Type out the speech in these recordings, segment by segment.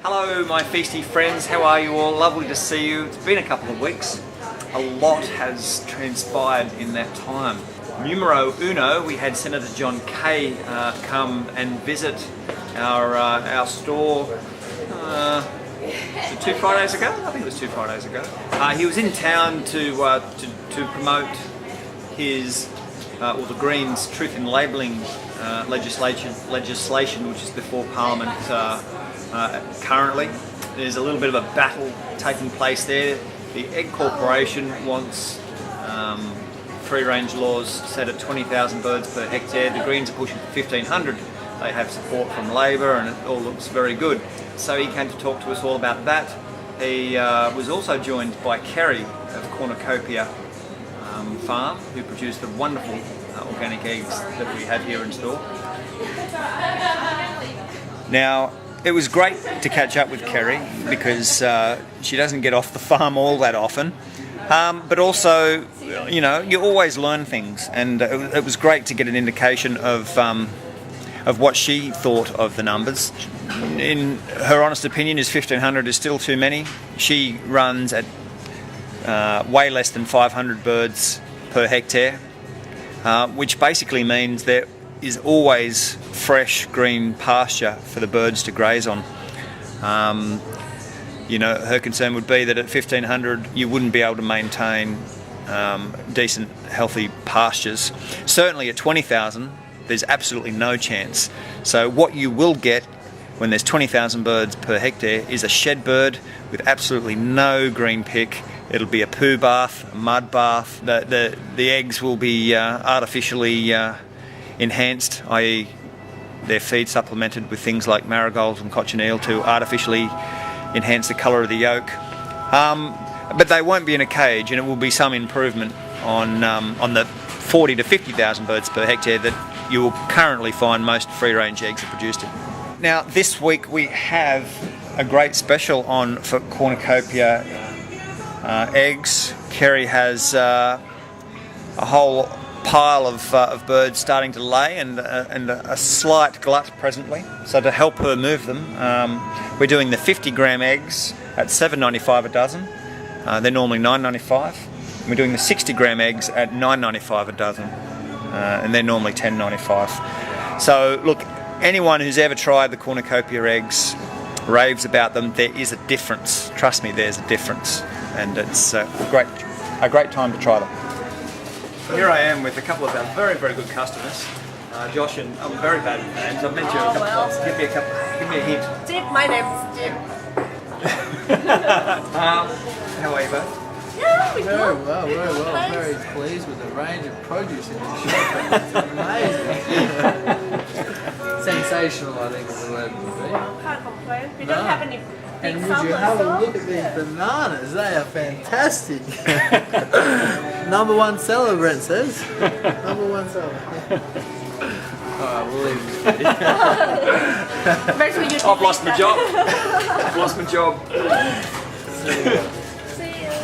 Hello my feasty friends, how are you all? Lovely to see you. It's been a couple of weeks. A lot has transpired in that time. Numero uno, we had Senator John Kaye come and visit our store 2 Fridays ago? I think it was 2 Fridays ago. He was in town to promote his, the Greens Truth in Labelling legislation, which is before Parliament currently. There's a little bit of a battle taking place there. The Egg Corporation wants free-range laws set at 20,000 birds per hectare. The Greens are pushing for 1,500. They have support from Labor and it all looks very good. So he came to talk to us all about that. He was also joined by Kerry of Cornucopia Farm, who produced the wonderful organic eggs that we have here in store. Now, it was great to catch up with Kerry because she doesn't get off the farm all that often. But also, you know, you always learn things, and it was great to get an indication of what she thought of the numbers. In her honest opinion, 1,500 is still too many. She runs at way less than 500 birds per hectare, which basically means there is always fresh green pasture for the birds to graze on. You know, her concern would be that at 1,500 you wouldn't be able to maintain decent, healthy pastures. Certainly at 20,000 there's absolutely no chance. So what you will get when there's 20,000 birds per hectare is a shed bird with absolutely no green pick. It'll be a poo bath, a mud bath. The eggs will be artificially enhanced, i.e. their feed supplemented with things like marigolds and cochineal to artificially enhance the colour of the yolk. But they won't be in a cage, and it will be some improvement on the 40 to 50,000 birds per hectare that you will currently find most free-range eggs are produced in. Now this week we have a great special on for cornucopia eggs. Kerry has a whole pile of birds starting to lay and a slight glut presently. So to help her move them, we're doing the 50-gram eggs at $7.95 a dozen. They're normally $9.95. We're doing the 60-gram eggs at $9.95 a dozen, and they're normally $10.95. So look, anyone who's ever tried the cornucopia eggs raves about them. There is a difference. Trust me, there's a difference, and it's a great time to try them. Here I am with a couple of our very, very good customers. Josh and I'm very bad with names. I've met you a couple of times. Give me a hint. Dib, my name's Dib. How are you both? Yeah, we Very well. Very pleased with the range of produce in this shop. It's amazing. Sensational, I think is the word would be. Can't complain. We don't have any big And would summers, you have a so- look at these bananas? They are fantastic. Number one seller, Brent says. Number one seller. Alright, we'll leave it. Make sure you I've lost my job. I've lost my job. See you.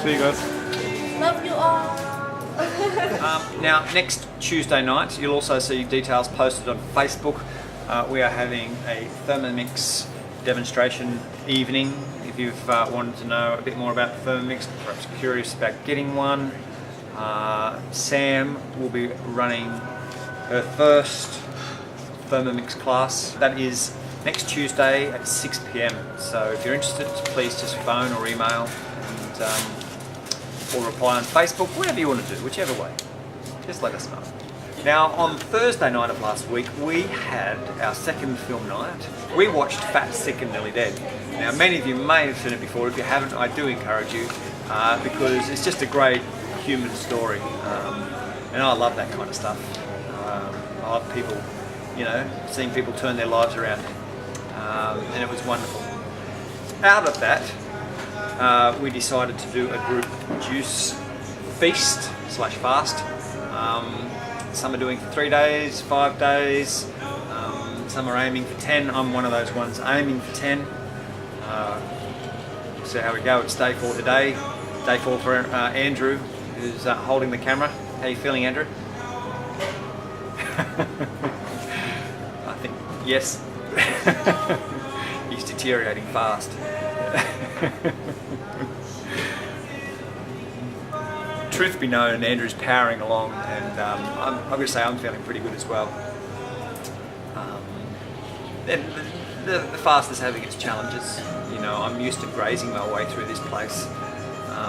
See you guys. Love you all. Now, next Tuesday night, you'll also see details posted on Facebook. We are having a Thermomix demonstration evening. If you've wanted to know a bit more about the Thermomix, perhaps curious about getting one, Sam will be running her first Thermomix class. That is next Tuesday at 6 p.m. So if you're interested, please just phone or email and or reply on Facebook, whatever you want to do, whichever way. Just let us know. Now, on Thursday night of last week, we had our second film night. We watched Fat, Sick and Nearly Dead. Now, many of you may have seen it before. If you haven't, I do encourage you because it's just a great human story. And I love that kind of stuff. I love people, you know, seeing people turn their lives around. And it was wonderful. Out of that, we decided to do a group juice feast/fast. Some are doing for 3 days, 5 days, some are aiming for 10. I'm one of those ones aiming for 10. So how we go, it's day 4 today. Day 4 for Andrew, who's holding the camera. How are you feeling, Andrew? I think, yes. Used to deteriorating fast. Truth be known, Andrew's powering along, and I'm going to say I'm feeling pretty good as well. The fast is having its challenges. You know, I'm used to grazing my way through this place.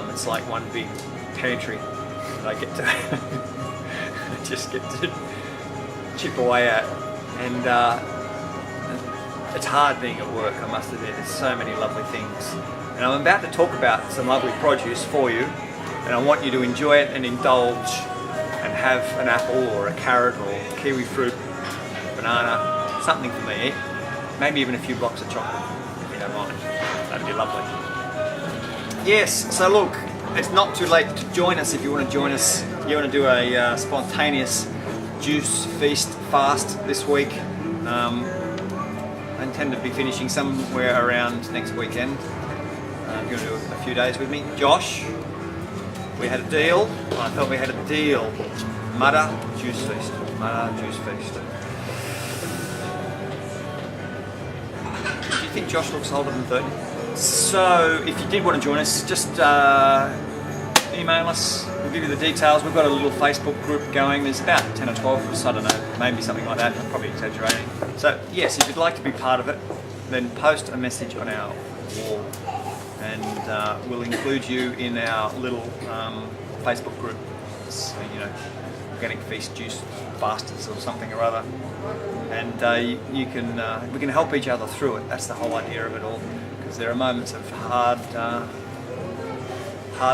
It's like one big pantry that I get to just get to chip away at, and it's hard being at work, I must admit. There's so many lovely things, and I'm about to talk about some lovely produce for you, and I want you to enjoy it and indulge and have an apple or a carrot or kiwi fruit, banana, something for me. Maybe even a few blocks of chocolate, if you don't mind. That'd be lovely. Yes, so look, it's not too late to join us if you want to join us. You want to do a spontaneous juice feast fast this week. I intend to be finishing somewhere around next weekend. You're going to do a few days with me. Josh, we had a deal. I thought we had a deal. Mudder juice feast. Mudder juice feast. Do you think Josh looks older than 30? So if you did want to join us, just email us. We'll give you the details. We've got a little Facebook group going. There's about 10 or 12 of us, I don't know, maybe something like that. I'm probably exaggerating. So yes, if you'd like to be part of it, then post a message on our wall, and we'll include you in our little Facebook group. So, you know, Organic Feast Juice Bastards or something or other, and you can we can help each other through it. That's the whole idea of it all, because there are moments of hard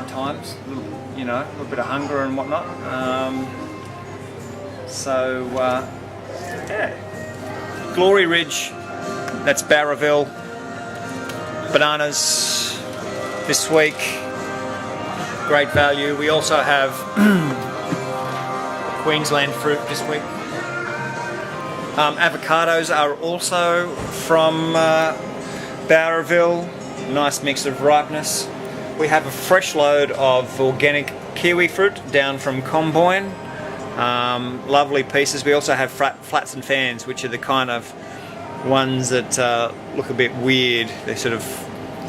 times, you know, a little bit of hunger and whatnot. Yeah, Glory Ridge, that's Barraville. Bananas this week, great value. We also have Queensland fruit this week. Avocados are also from Barraville, nice mix of ripeness. We have a fresh load of organic kiwi fruit down from Comboyne, lovely pieces. We also have flats and fans, which are the kind of ones that look a bit weird. They're sort of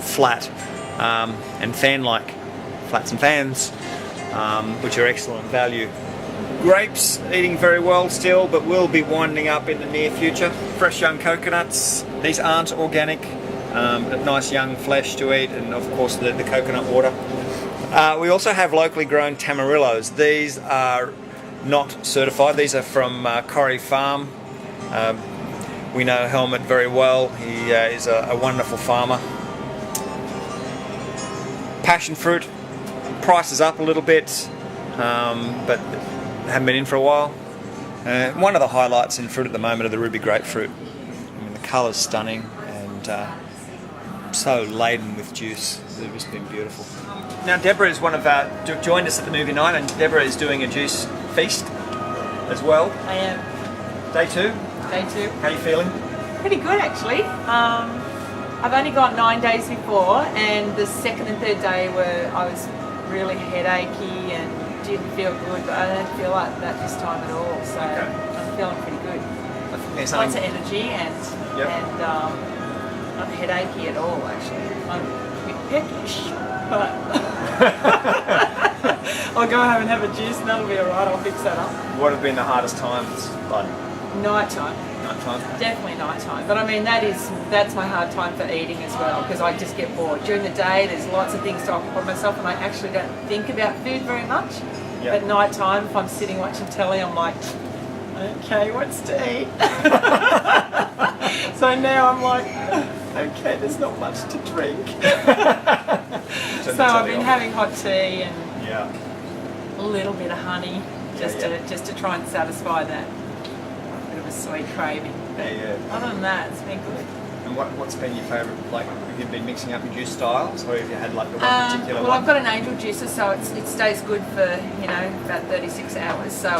flat and fan-like, flats and fans, which are excellent value. Grapes eating very well still, but will be winding up in the near future. Fresh young coconuts. These aren't organic, but nice young flesh to eat, and of course the coconut water. We also have locally grown Camarillos. These are not certified. These are from Corrie Farm. We know Helmut very well. He is a wonderful farmer. Passion fruit, price is up a little bit, but haven't been in for a while. One of the highlights in fruit at the moment are the ruby grapefruit. I mean, the colour's stunning and so laden with juice. They've just been beautiful. Now Deborah is joined us at the movie night, and Deborah is doing a juice feast as well. I am. Day 2? Day 2. How are you feeling? Pretty good actually. I've only got 9 days before, and the second and third day I was really headachy and didn't feel good, but I don't feel like that this time at all, so okay. I'm feeling pretty good. Lots of energy and not headachy at all actually. I'm a bit peckish, but I'll go home and have a juice and that'll be alright, I'll fix that up. What have been the hardest times, bud? Night time. Definitely night time, but I mean that's my hard time for eating as well, because I just get bored. During the day there's lots of things to occupy myself and I actually don't think about food very much. Yep. At night time, if I'm sitting watching telly, I'm like, okay, what's to eat? So now I'm like, okay, there's not much to drink. So I've been having hot tea and a little bit of honey just to try and satisfy that bit of a sweet craving. Other than that, it's been good. And what's been your favourite? Like, have you been mixing up your juice styles, or have you had like the one particular well, I've got an angel juicer, so it stays good for about 36 hours. So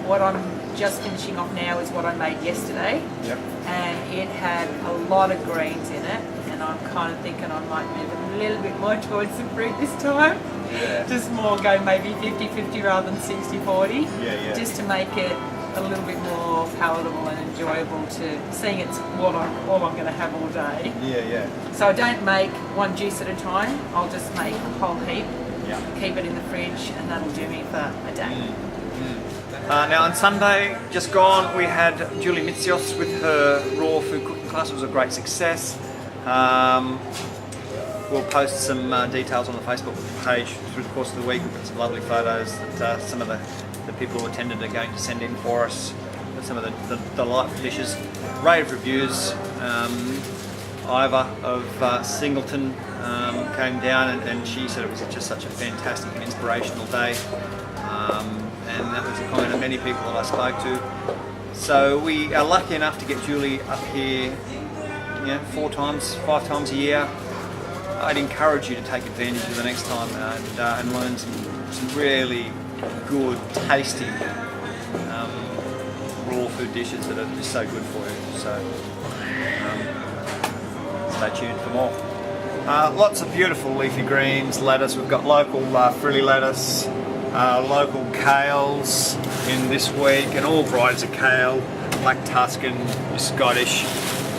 what I'm just finishing off now is what I made yesterday. Yep. And it had a lot of greens in it, and I'm kind of thinking I might move a little bit more towards the fruit this time. Yeah. Just more go maybe 50-50 rather than 60-40. Yeah. Just to make it a a little bit more palatable and enjoyable to seeing it's all I'm going to have all day. Yeah. So I don't make one juice at a time. I'll just make a whole heap, Yeah. keep it in the fridge, and that'll do me for a day. Now on Sunday, just gone, we had Julie Mitzios with her raw food cooking class. It was a great success. We'll post some details on the Facebook page through the course of the week. We've got some lovely photos that some of the people who attended are going to send in for us. Some of the delightful dishes. Rave reviews. Iva of Singleton came down and she said it was just such a fantastic and inspirational day. And that was a comment of many people that I spoke to. So we are lucky enough to get Julie up here, 4 times, 5 times a year. I'd encourage you to take advantage of the next time and learn some really good, tasty raw food dishes that are just so good for you. So stay tuned for more. Lots of beautiful leafy greens, lettuce. We've got local frilly lettuce, local kales in this week, and all varieties of kale, black Tuscan, Scottish,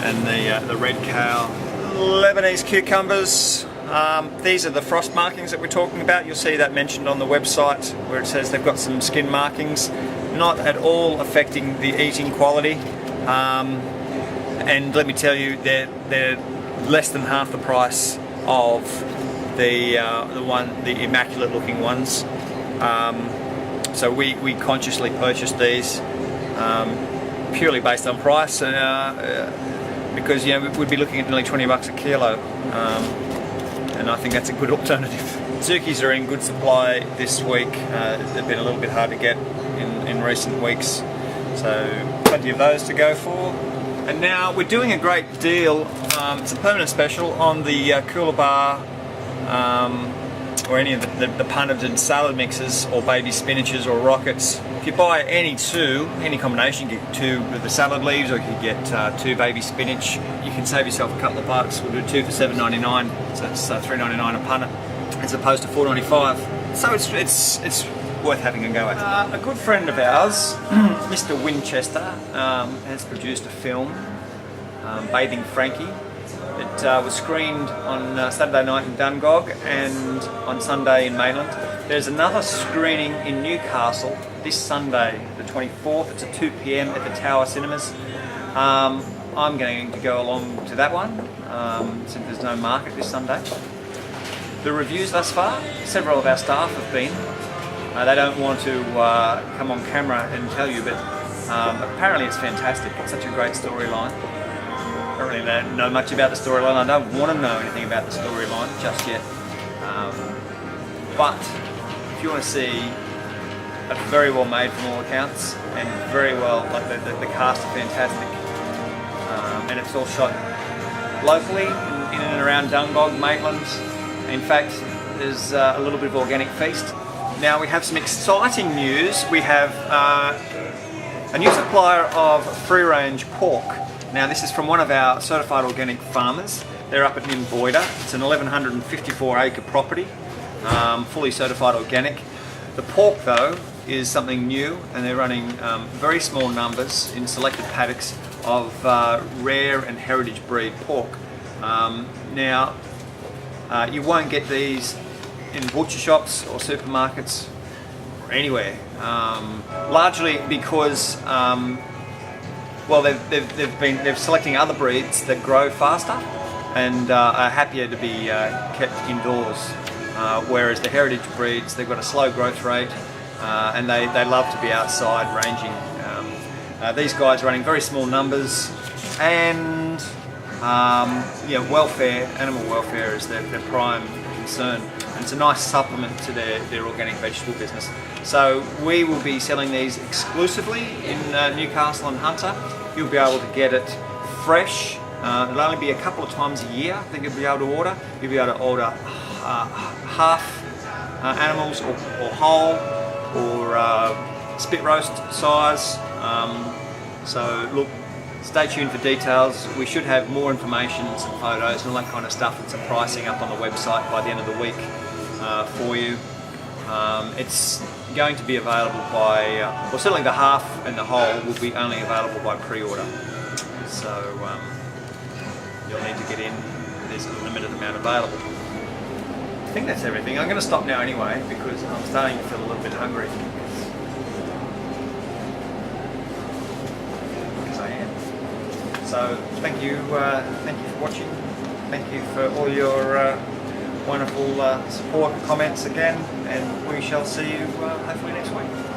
and the red kale. Lebanese cucumbers. These are the frost markings that we're talking about. You'll see that mentioned on the website where it says they've got some skin markings, not at all affecting the eating quality. And let me tell you, they're less than half the price of the immaculate looking ones. So we consciously purchased these purely based on price, because we'd be looking at nearly $20 a kilo, and I think that's a good alternative. Zukis are in good supply this week. They've been a little bit hard to get in recent weeks, so plenty of those to go for. And now we're doing a great deal, it's a permanent special on the cooler bar, or any of the punneted salad mixes, or baby spinaches or rockets. If you buy any combination, you get 2 with the salad leaves, or you can get 2 baby spinach. You can save yourself a couple of bucks. We'll do 2 for $7.99, so it's $3.99 a punnet, as opposed to $4.95. So it's worth having a go at. A good friend of ours, Mr. Winchester, has produced a film, Bathing Frankie. It was screened on Saturday night in Dungog and on Sunday in Mainland. There's another screening in Newcastle this Sunday, the 24th. It's at 2 p.m. at the Tower Cinemas. I'm going to go along to that one, since there's no market this Sunday. The reviews thus far, several of our staff have been. They don't want to come on camera and tell you, but apparently it's fantastic. It's such a great storyline. I don't really know much about the storyline. I don't want to know anything about the storyline just yet. But if you want to see a very well made from all accounts, and very well, like the cast are fantastic, and it's all shot locally in and around Dungog, Maitland. In fact, there's a little bit of organic feast. Now we have some exciting news. We have a new supplier of free-range pork. Now this is from one of our certified organic farmers. They're up at Nimboida. It's an 1,154 acre property, fully certified organic. The pork though is something new, and they're running very small numbers in selected paddocks of rare and heritage breed pork. Now you won't get these in butcher shops or supermarkets or anywhere, largely because they're selecting other breeds that grow faster and are happier to be kept indoors, whereas the heritage breeds, they've got a slow growth rate, and they love to be outside ranging. These guys are running very small numbers, and animal welfare is their prime concern. And it's a nice supplement to their organic vegetable business. So we will be selling these exclusively in Newcastle and Hunter. You'll be able to get it fresh. It'll only be a couple of times a year that you'll be able to order. You'll be able to order half animals or whole, or spit roast size. So look, stay tuned for details. We should have more information, some photos and all that kind of stuff, and some pricing up on the website by the end of the week for you. It's going to be available by, well, certainly the half and the whole will be only available by pre-order. So you'll need to get in. There's a limited amount available. I think that's everything. I'm going to stop now anyway because I'm starting to feel a little bit hungry. Because I am. So thank you for watching. Thank you for all your wonderful support and comments again, and we shall see you hopefully next week.